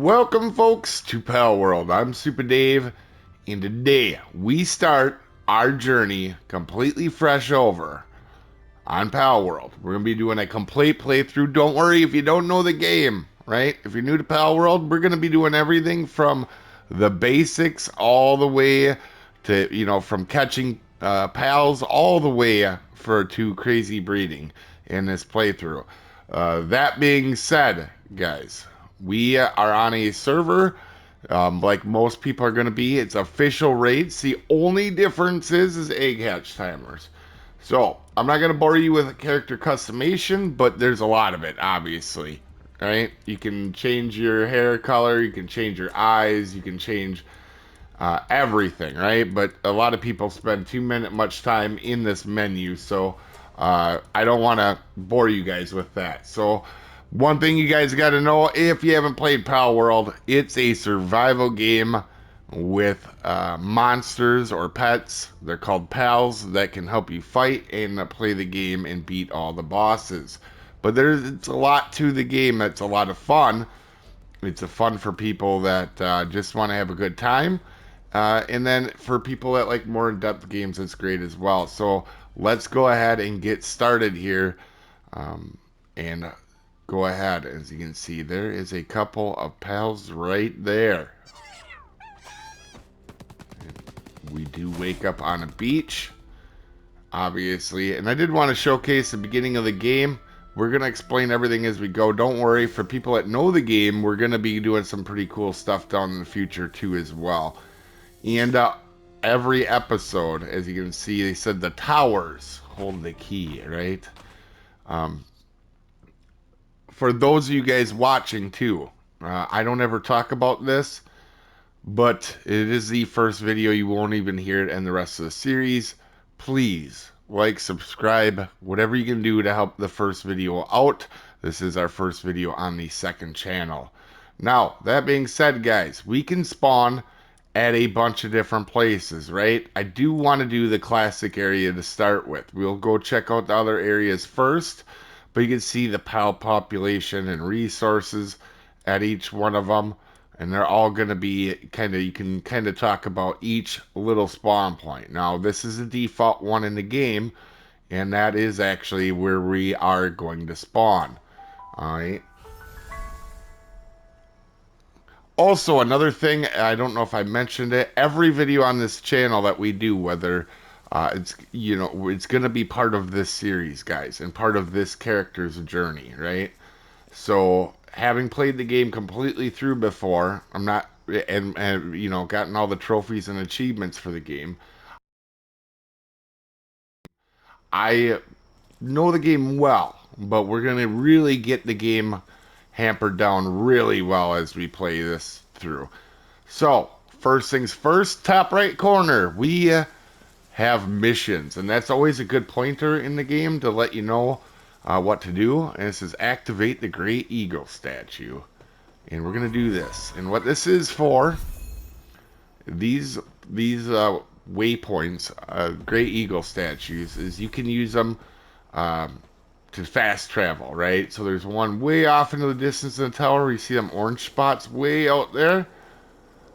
Welcome, folks, to Palworld. I'm Soopa-Dave, and today we start our journey completely fresh over on Palworld. We're going to be doing a complete playthrough. Don't worry if you don't know the game, right? If you're new to Palworld, we're going to be doing everything from the basics all the way to, from catching pals all the way to crazy breeding in this playthrough. That being said, guys, we are on a server like most people are going to be. It's official raids. The only difference is egg hatch timers. So I'm not going to bore you with character customization, but there's a lot of it, obviously. Right? You can change your hair color, you can change your eyes, you can change everything, right? But a lot of people spend much time in this menu, so I don't want to bore you guys with that. So one thing you guys got to know, if you haven't played Palworld, it's a survival game with monsters or pets. They're called pals that can help you fight and play the game and beat all the bosses. But it's a lot to the game that's a lot of fun. It's a fun for people that just want to have a good time. And then for people that like more in-depth games, it's great as well. So let's go ahead and get started here. And go ahead. As you can see, there is a couple of pals right there. We do wake up on a beach, obviously. And I did want to showcase the beginning of the game. We're going to explain everything as we go. Don't worry. For people that know the game, we're going to be doing some pretty cool stuff down in the future too as well. And every episode, as you can see, they said the towers hold the key, right? For those of you guys watching too, I don't ever talk about this, but it is the first video. You won't even hear it in the rest of the series. Please like, subscribe, whatever you can do to help the first video out. This is our first video on the second channel. Now, that being said, guys, we can spawn at a bunch of different places, right? I do want to do the classic area to start with. We'll go check out the other areas first, but you can see the pal population and resources at each one of them, and they're all going to be you can kind of talk about each little spawn point. Now, this is the default one in the game, and that is actually where we are going to spawn. All right. Also, another thing, I don't know if I mentioned it, every video on this channel that we do, whether it's going to be part of this series, guys, and part of this character's journey, right? So, having played the game completely through before, I'm not, and gotten all the trophies and achievements for the game, I know the game well, but we're going to really get the game hampered down really well as we play this through. So, first things first, top right corner, we have missions, and that's always a good pointer in the game to let you know what to do. And it says activate the Great Eagle statue, and we're gonna do this. And what this is for, these waypoints, Great Eagle statues, is you can use them to fast travel, right? So there's one way off into the distance in the tower. You see them orange spots way out there.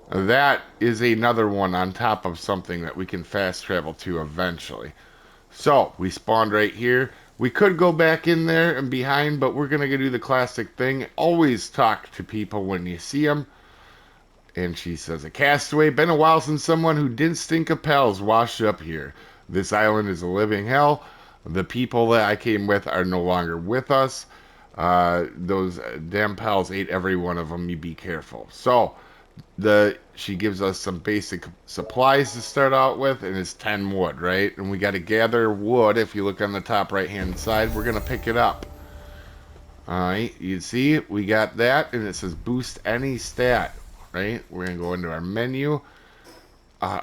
That is another one on top of something that we can fast travel to eventually. So we spawned right here. We could go back in there and behind, but we're going to do the classic thing. Always talk to people when you see them. And she says, a castaway, been a while since someone who didn't stink of pals washed up here. This island is a living hell. The people that I came with are no longer with us. Those damn pals ate every one of them. You be careful. So, she gives us some basic supplies to start out with, and it's 10 wood, right? And we got to gather wood. If you look on the top right-hand side, we're going to pick it up. Alright, you see, we got that, and it says boost any stat, right? We're going to go into our menu.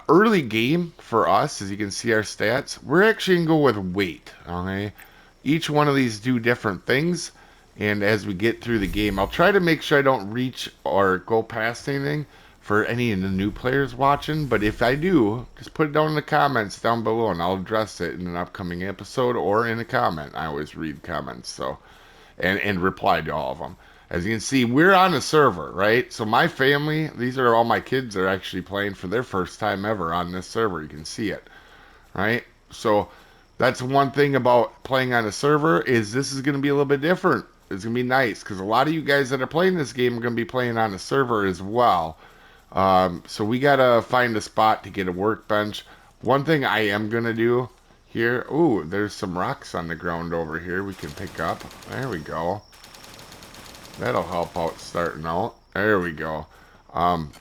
Early game for us, as you can see our stats, we're actually going to go with weight, okay? Each one of these do different things, and as we get through the game, I'll try to make sure I don't reach or go past anything for any of the new players watching, but if I do, just put it down in the comments down below, and I'll address it in an upcoming episode or in a comment. I always read comments, so and reply to all of them. As you can see, we're on a server, right? So my family, these are all my kids are actually playing for their first time ever on this server. You can see it, right? So that's one thing about playing on a server is this is going to be a little bit different. It's going to be nice because a lot of you guys that are playing this game are going to be playing on a server as well. So we got to find a spot to get a workbench. One thing I am going to do here, ooh, there's some rocks on the ground over here we can pick up. There we go. That'll help out starting out. There we go. Um,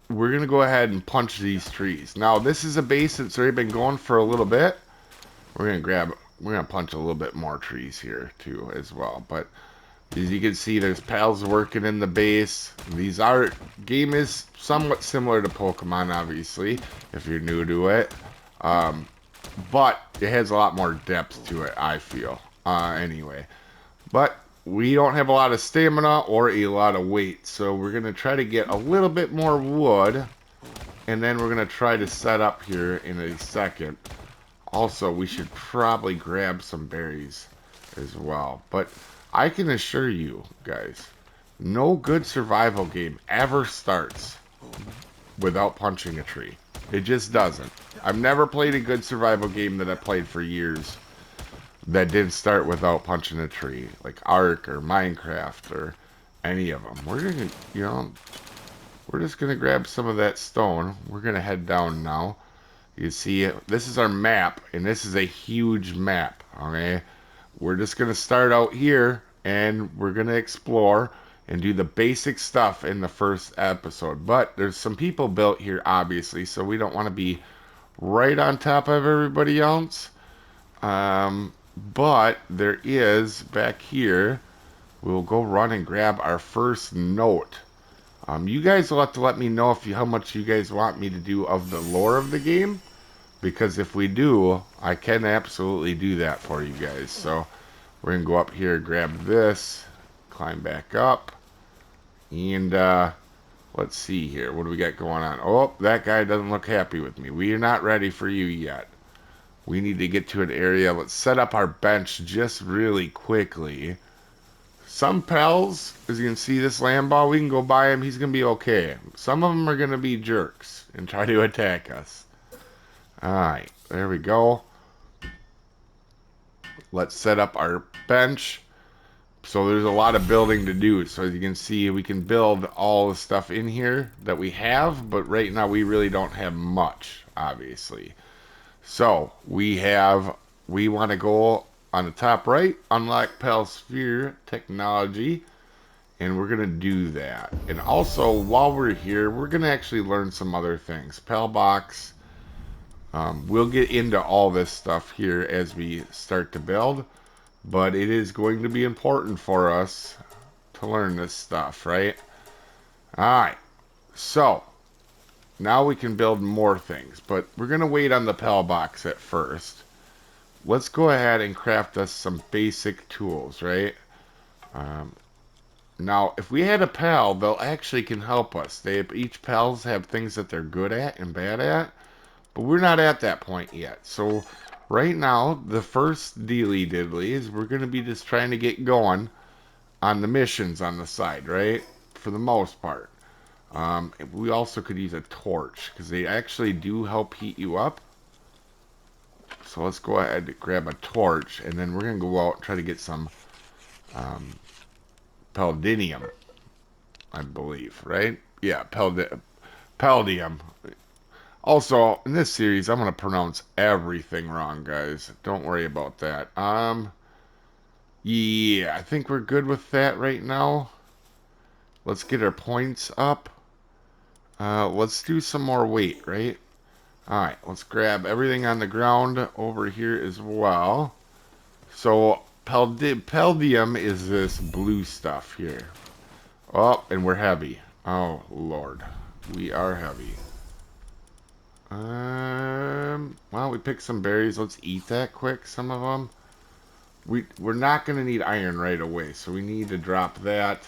we're going to go ahead and punch these trees. Now, this is a base that's already been going for a little bit. We're going to punch a little bit more trees here too as well. But as you can see, there's pals working in the base. Game is somewhat similar to Pokemon, obviously, if you're new to it. But it has a lot more depth to it, I feel. Anyway. But we don't have a lot of stamina or a lot of weight, so we're going to try to get a little bit more wood, and then we're going to try to set up here in a second. Also, we should probably grab some berries as well. But I can assure you, guys, no good survival game ever starts without punching a tree. It just doesn't. I've never played a good survival game that I played for years that didn't start without punching a tree, like Ark or Minecraft or any of them. We're gonna, we're just gonna grab some of that stone. We're gonna head down now. You see it. This is our map, and this is a huge map. Okay, we're just gonna start out here, and we're gonna explore and do the basic stuff in the first episode. But there's some people built here, obviously, so we don't want to be right on top of everybody else. But there is back here. We'll go run and grab our first note. You guys will have to let me know how much you guys want me to do of the lore of the game, because if we do, I can absolutely do that for you guys. So we're gonna go up here, grab this, climb back up, and let's see here. What do we got going on? Oh, that guy doesn't look happy with me. We are not ready for you yet. We need to get to an area. Let's set up our bench just really quickly. Some pals, as you can see, this land ball, we can go by him. He's going to be okay. Some of them are going to be jerks and try to attack us. Alright, there we go. Let's set up our bench. So there's a lot of building to do. So as you can see, we can build all the stuff in here that we have. But right now, we really don't have much, obviously. So we want to go on the top right, unlock Pal Sphere technology, and we're going to do that. And also, while we're here, we're going to actually learn some other things. Pal Box, we'll get into all this stuff here as we start to build, but it is going to be important for us to learn this stuff, right? Alright, so now we can build more things, but we're going to wait on the Pal Box at first. Let's go ahead and craft us some basic tools, right? Now, if we had a pal, they'll actually can help us. Each pals have things that they're good at and bad at, but we're not at that point yet. So right now, the first dealy diddly is we're going to be just trying to get going on the missions on the side, right? For the most part. We also could use a torch, because they actually do help heat you up. So let's go ahead and grab a torch, and then we're going to go out and try to get some Palladium, I believe, right? Yeah, Palladium. Also, in this series, I'm going to pronounce everything wrong, guys. Don't worry about that. Yeah, I think we're good with that right now. Let's get our points up. Let's do some more weight, right? Alright, let's grab everything on the ground over here as well. So, Palladium is this blue stuff here. Oh, and we're heavy. Oh, Lord. We are heavy. Well, we picked some berries. Let's eat that quick, some of them. We're not going to need iron right away, so we need to drop that.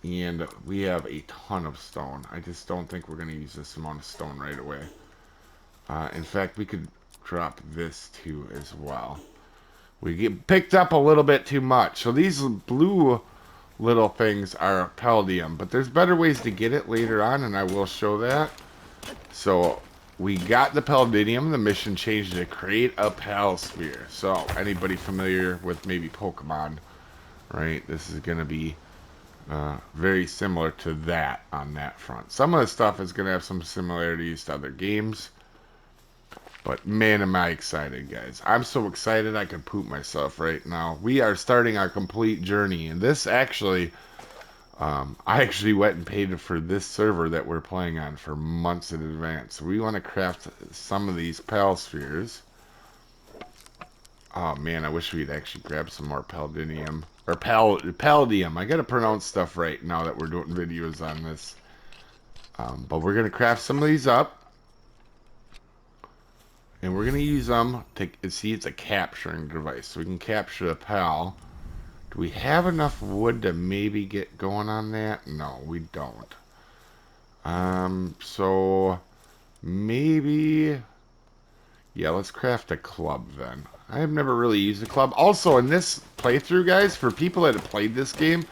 And we have a ton of stone. I just don't think we're going to use this amount of stone right away. In fact, we could drop this too as well. We get picked up a little bit too much. So these blue little things are palladium, but there's better ways to get it later on, and I will show that. So we got the palladium. The mission changed to create a pal sphere. So anybody familiar with maybe Pokemon, right? This is going to be very similar to that on that front. Some of the stuff is going to have some similarities to other games. But man, am I excited, guys. I'm so excited I could poop myself right now. We are starting our complete journey. And this actually, I actually went and paid for this server that we're playing on for months in advance. So we want to craft some of these pal spheres. Oh man, I wish we'd actually grab some more palladium. Or palladium. I gotta pronounce stuff right now that we're doing videos on this. But we're gonna craft some of these up. And we're going to use them to see it's a capturing device. So we can capture the pal. Do we have enough wood to maybe get going on that? No, we don't. So maybe... Yeah, let's craft a club then. I have never really used a club. Also, in this playthrough, guys, for people that have played this game,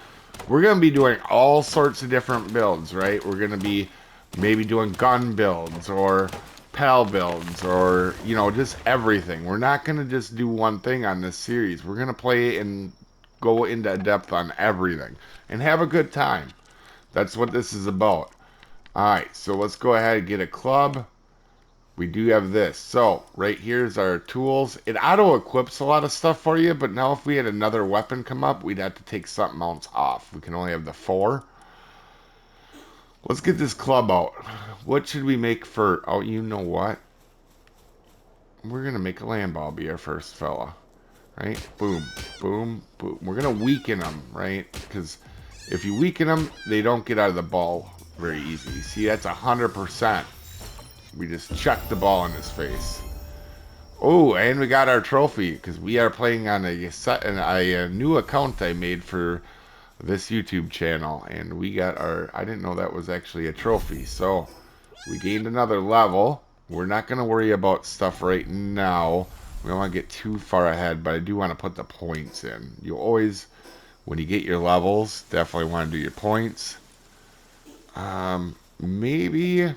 we're going to be doing all sorts of different builds, right? We're going to be maybe doing gun builds or pal builds or, you know, just everything. We're not going to just do one thing on this series. We're going to play and go into depth on everything and have a good time. That's what this is about. Alright, so let's go ahead and get a club. We do have this. So, right here's our tools. It auto-equips a lot of stuff for you, but now if we had another weapon come up, we'd have to take something else off. We can only have the 4. Let's get this club out. What should we make for... Oh, you know what? We're going to make a land ball be our first fella. Right? Boom. Boom. Boom. We're going to weaken them, right? Because if you weaken them, they don't get out of the ball very easy. See, that's 100%. We just chucked the ball in his face. Oh, and we got our trophy. Because we are playing on a new account I made for... this YouTube channel, and we got our... I didn't know that was actually a trophy. So we gained another level. We're not going to worry about stuff right now. We don't want to get too far ahead, but I do want to put the points in. You always, when you get your levels, definitely want to do your points. Maybe...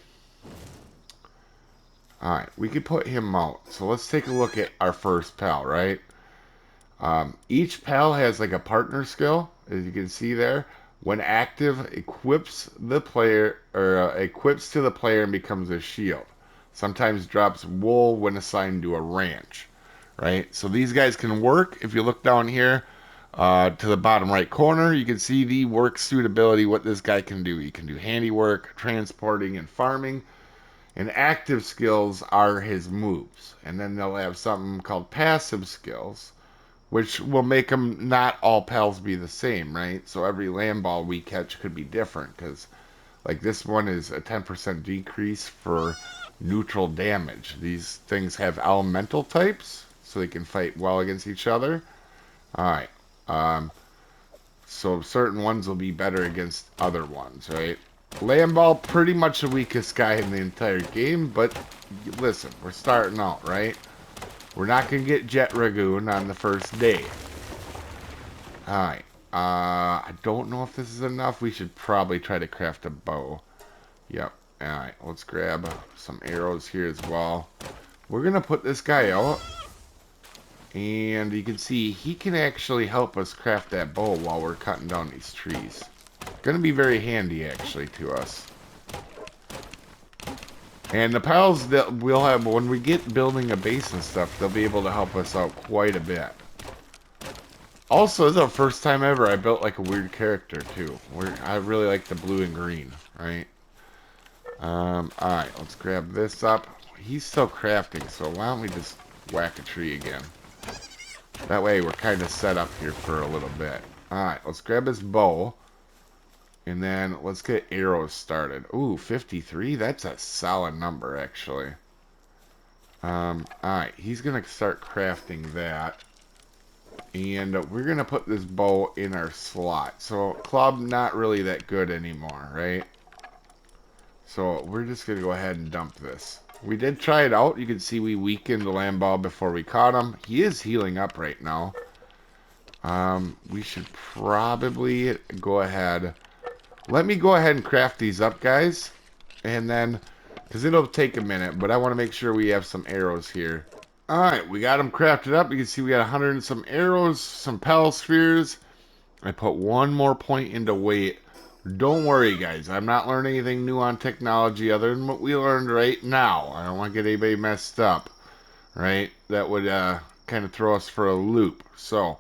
Alright, we could put him out. So let's take a look at our first pal, right? Each pal has like a partner skill, as you can see there. When active, equips the player, or equips to the player and becomes a shield. Sometimes drops wool when assigned to a ranch, right? So these guys can work. If you look down here to the bottom right corner, you can see the work suitability, what this guy can do. He can do handiwork, transporting, and farming. And active skills are his moves. And then they'll have something called passive skills, which will make them not all pals be the same, right? So every land ball we catch could be different, because like this one is a 10% decrease for neutral damage. These things have elemental types, so they can fight well against each other. Alright. So certain ones will be better against other ones, right? Land ball, pretty much the weakest guy in the entire game, but listen, we're starting out, right? We're not going to get Jet Ragoon on the first day. Alright. I don't know if this is enough. We should probably try to craft a bow. Yep. Alright, let's grab some arrows here as well. We're going to put this guy out. And you can see he can actually help us craft that bow while we're cutting down these trees. Going to be very handy, actually, to us. And the pals that we'll have, when we get building a base and stuff, they'll be able to help us out quite a bit. Also, this is the first time ever I built like a weird character, too. I really like the blue and green, right? Alright, let's grab this up. He's still crafting, so why don't we just whack a tree again? That way we're kind of set up here for a little bit. Alright, let's grab his bow. And then let's get arrows started. Ooh, 53? That's a solid number, actually. Alright, he's going to start crafting that. And we're going to put this bow in our slot. So, club, not really that good anymore, right? So, we're just going to go ahead and dump this. We did try it out. You can see we weakened the land ball before we caught him. He is healing up right now. We should probably go ahead. Let me go ahead and craft these up, guys. And then, because it'll take a minute, but I want to make sure we have some arrows here. Alright, we got them crafted up. You can see we got 100 and some arrows, some Pal spheres. I put one more point into weight. Don't worry, guys. I'm not learning anything new on technology other than what we learned right now. I don't want to get anybody messed up, right? That would kind of throw us for a loop. So,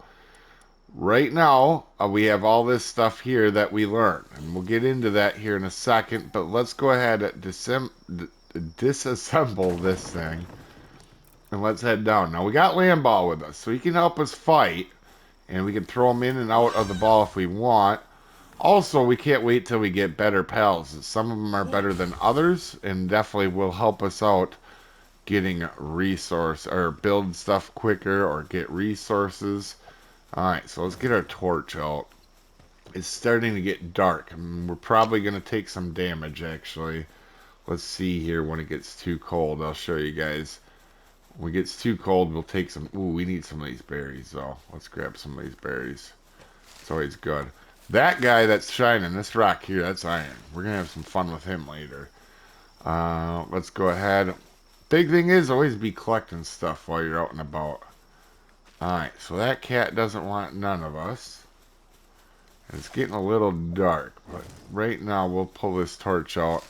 right now, we have all this stuff here that we learned. And we'll get into that here in a second. But let's go ahead and disassemble this thing. And let's head down. Now, we got Land Ball with us, so he can help us fight. And we can throw him in and out of the ball if we want. Also, we can't wait till we get better pals. Some of them are better than others, and definitely will help us out getting resource or build stuff quicker or get resources. Alright, so let's get our torch out. It's starting to get dark. I mean, we're probably going to take some damage, actually. Let's see here when it gets too cold. I'll show you guys. When it gets too cold, we'll take some... Ooh, we need some of these berries, though. Let's grab some of these berries. It's always good. That guy that's shining, this rock here, that's iron. We're going to have some fun with him later. Let's go ahead. Big thing is always be collecting stuff while you're out and about. Alright, so that cat doesn't want none of us. It's getting a little dark, but right now we'll pull this torch out.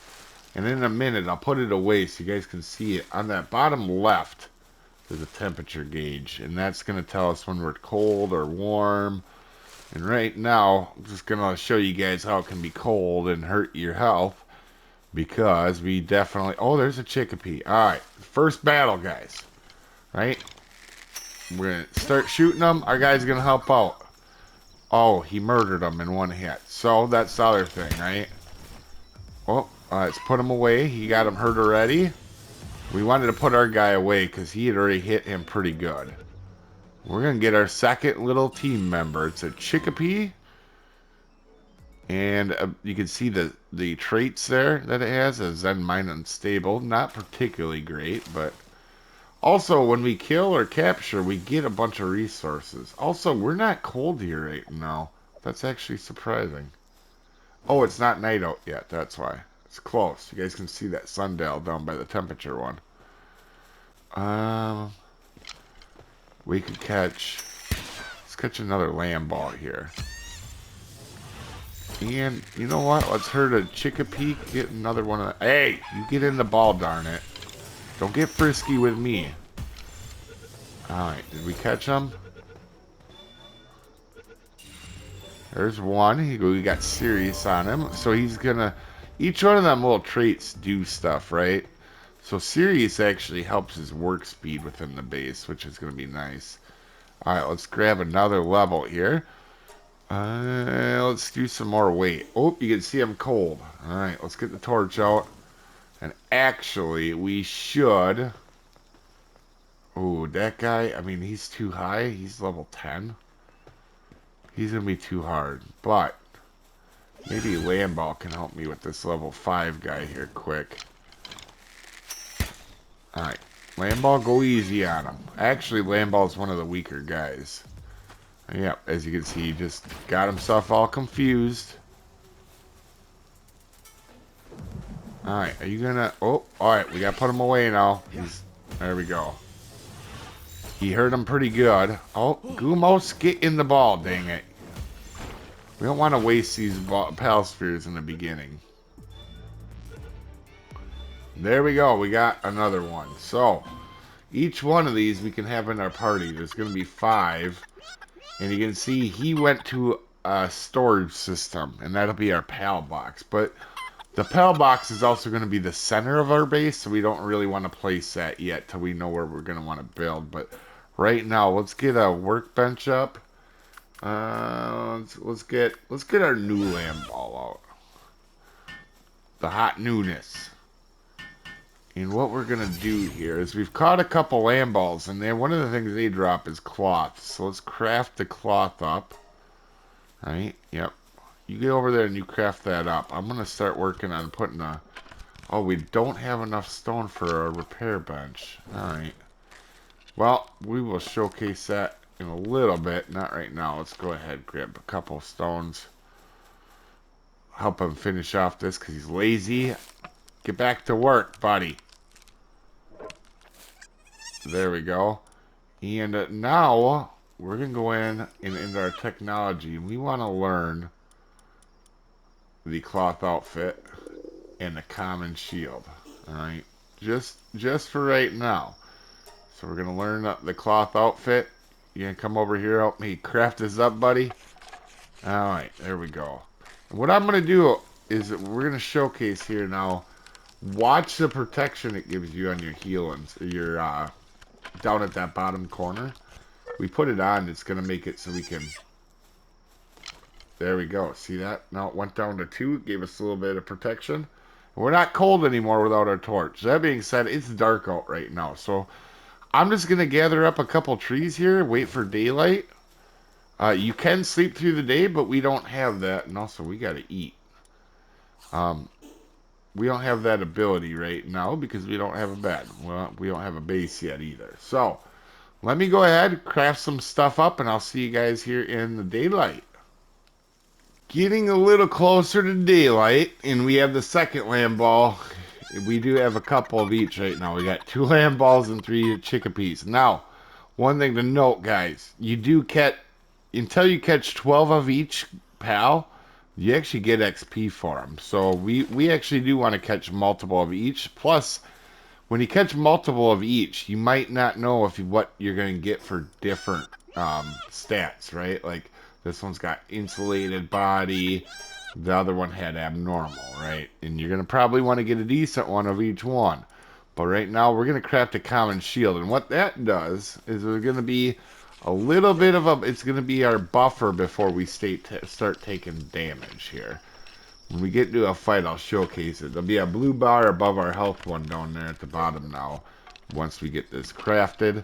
And in a minute, I'll put it away so you guys can see it. On that bottom left, there's a temperature gauge. And that's going to tell us when we're cold or warm. And right now, I'm just going to show you guys how it can be cold and hurt your health. Because we definitely... Oh, there's a chickpea. Alright, first battle, guys. Right? We're going to start shooting them. Our guy's going to help out. Oh, he murdered them in one hit. So, that's the other thing, right? Oh, let's put him away. He got him hurt already. We wanted to put our guy away because he had already hit him pretty good. We're going to get our second little team member. It's a chickpea. And you can see the traits there that it has. A Zen Mind Unstable. Not particularly great, but... Also, when we kill or capture, we get a bunch of resources. Also, we're not cold here right now. That's actually surprising. Oh, it's not night out yet. That's why. It's close. You guys can see that sundial down by the temperature one. We could catch... Let's catch another land ball here. And, you know what? Let's hurt a chickpea. Get another one of the... Hey! You get in the ball, darn it. Don't get frisky with me. Alright, did we catch him? There's one. We got Sirius on him. So he's gonna... Each one of them little traits do stuff, right? So Sirius actually helps his work speed within the base, which is going to be nice. Alright, let's grab another level here. Let's do some more weight. Oh, you can see I'm cold. Alright, let's get the torch out. And actually, we should... Oh, that guy, I mean, he's too high. He's level 10. He's going to be too hard. But, maybe Land Ball can help me with this level 5 guy here quick. Alright, Land Ball, go easy on him. Actually, Land Ball is one of the weaker guys. Yep, as you can see, he just got himself all confused. Alright, are you gonna... Oh, alright, we gotta put him away now. There we go. He hurt him pretty good. Oh, Gumos, get in the ball, dang it. We don't want to waste these Pal spheres in the beginning. There we go, we got another one. So, each one of these we can have in our party. There's going to be 5. And you can see he went to a storage system, and that'll be our Pal box. But the Pal box is also going to be the center of our base, so we don't really want to place that yet till we know where we're going to want to build. But right now, let's get a workbench up. Let's get our new Land Ball out. The hot newness. And what we're going to do here is we've caught a couple Land Balls, and then one of the things they drop is cloth. So let's craft the cloth up. Right? Yep. You get over there and you craft that up. I'm going to start working on putting a Oh, we don't have enough stone for a repair bench. Alright. Well, we will showcase that in a little bit. Not right now. Let's go ahead and grab a couple of stones. Help him finish off this because he's lazy. Get back to work, buddy. There we go. And now we're going to go in and into our technology. We want to learn the cloth outfit and the common shield. Alright. Just for right now. So we're going to learn the cloth outfit. You going to come over here, help me craft this up, buddy? Alright, there we go. And what I'm going to do is we're going to showcase here now. Watch the protection it gives you on your healings. Your, down at that bottom corner. We put it on, it's going to make it so we can... There we go. See that? Now it went down to 2. It gave us a little bit of protection. We're not cold anymore without our torch. That being said, it's dark out right now. So I'm just going to gather up a couple trees here, wait for daylight. You can sleep through the day, but we don't have that. And also, we got to eat. We don't have that ability right now because we don't have a bed. Well, we don't have a base yet either. So let me go ahead, craft some stuff up, and I'll see you guys here in the daylight. Getting a little closer to daylight, and we have the second lamb ball. We do have a couple of each right now. We got 2 lamb balls and 3 chickpeas. Now, one thing to note, guys, you do catch, until you catch 12 of each pal, you actually get XP for them. So we actually do want to catch multiple of each. Plus, when you catch multiple of each, you might not know what you're going to get for different stats, right? Like, this one's got insulated body. The other one had abnormal, right? And you're going to probably want to get a decent one of each one. But right now, we're going to craft a common shield. And what that does is we're going to be a little bit of a... It's going to be our buffer before we start taking damage here. When we get into a fight, I'll showcase it. There'll be a blue bar above our health one down there at the bottom now. Once we get this crafted.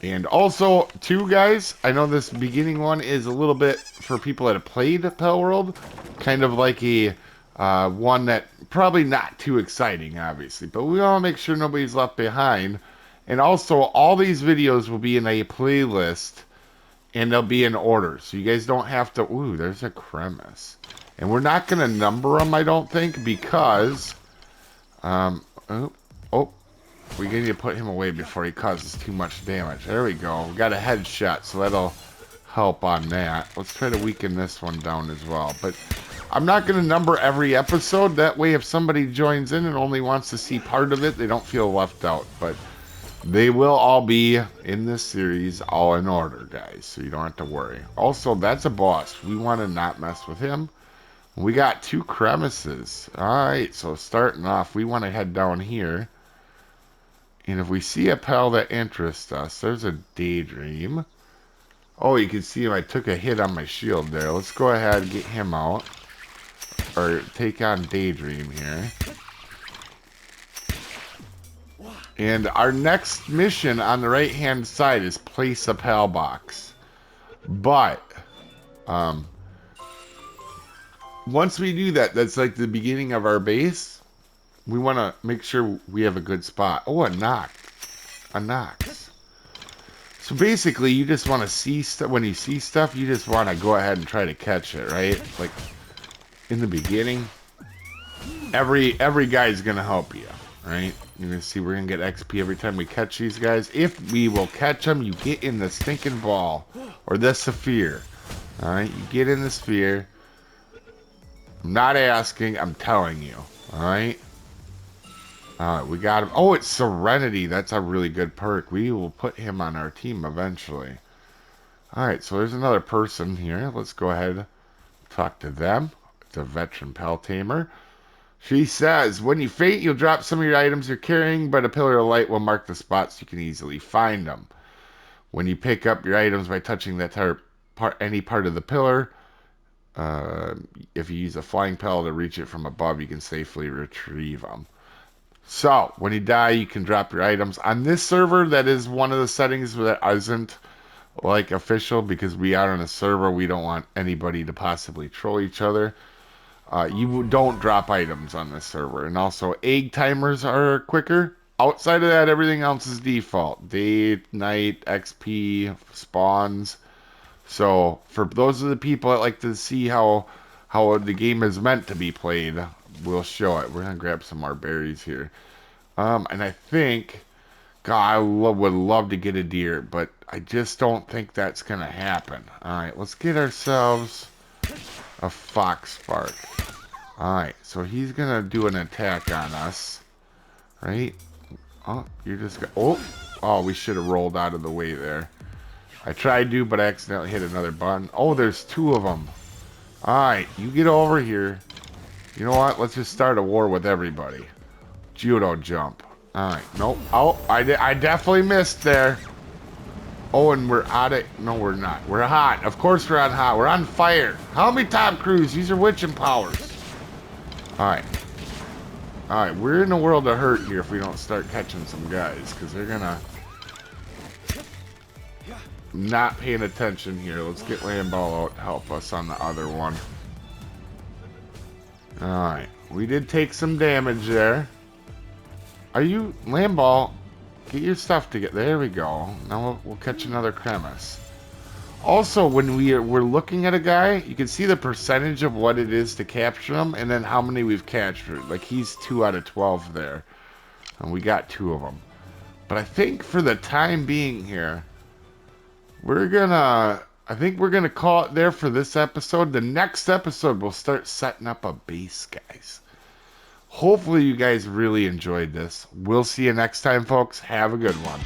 And also, too, guys, I know this beginning one is a little bit for people that have played Palworld. Kind of like a one that probably not too exciting, obviously. But we want to make sure nobody's left behind. And also, all these videos will be in a playlist. And they'll be in order. So you guys don't have to... Ooh, there's a crevice. And we're not going to number them, I don't think, because... we need to put him away before he causes too much damage. There we go. We got a headshot, so that'll help on that. Let's try to weaken this one down as well. But I'm not going to number every episode. That way, if somebody joins in and only wants to see part of it, they don't feel left out. But they will all be in this series, all in order, guys. So you don't have to worry. Also, that's a boss. We want to not mess with him. We got 2 crevices. Alright, so starting off, we want to head down here. And if we see a pal that interests us, there's a daydream. Oh, you can see him. I took a hit on my shield there. Let's go ahead and get him out. Or take on daydream here. And our next mission on the right-hand side is place a pal box. But, once we do that, that's like the beginning of our base. We want to make sure we have a good spot. Oh, a knock. A Nox. So basically, you just want to see stuff. When you see stuff, you just want to go ahead and try to catch it, right? Like, in the beginning, every guy's going to help you, right? You're going to see we're going to get XP every time we catch these guys. If we will catch them, you get in the stinking ball. Or the sphere. Alright, you get in the sphere. I'm not asking, I'm telling you. Alright? Alright, we got him. Oh, it's Serenity. That's a really good perk. We will put him on our team eventually. Alright, so there's another person here. Let's go ahead and talk to them. It's a veteran pal tamer. She says, when you faint, you'll drop some of your items you're carrying, but a pillar of light will mark the spots so you can easily find them. When you pick up your items by touching that any part of the pillar, if you use a flying pal to reach it from above, you can safely retrieve them. So, when you die, you can drop your items. On this server, that is one of the settings that isn't, like, official, because we are on a server, we don't want anybody to possibly troll each other. You don't drop items on this server. And also, egg timers are quicker. Outside of that, everything else is default. Day, night, XP, spawns. So, for those of the people that like to see how the game is meant to be played, we'll show it. We're going to grab some more berries here. And I think, God, I would love to get a deer, but I just don't think that's going to happen. Alright, let's get ourselves a fox spark. Alright, so he's going to do an attack on us. Right? Oh, you're just... Oh, we should have rolled out of the way there. I tried to, but I accidentally hit another button. Oh, there's two of them. Alright, you get over here. You know what? Let's just start a war with everybody. Judo jump. Alright, nope. Oh, I definitely missed there. Oh, and we're out of... No, we're not. We're hot. Of course we're on hot. We're on fire. Help me, Tom Cruise. These are witching powers. Alright. Alright, we're in a world of hurt here if we don't start catching some guys. Because they're gonna... Not paying attention here. Let's get Lamball out to help us on the other one. Alright. We did take some damage there. Are you... Lamball... Get your stuff together. There we go. Now we'll catch another Cremis. Also, when we're looking at a guy, you can see the percentage of what it is to capture him, and then how many we've captured. Like, he's 2 out of 12 there. And we got 2 of them. But I think for the time being here, I think we're gonna call it there for this episode. The next episode, we'll start setting up a base, guys. Hopefully you guys really enjoyed this. We'll see you next time, folks. Have a good one.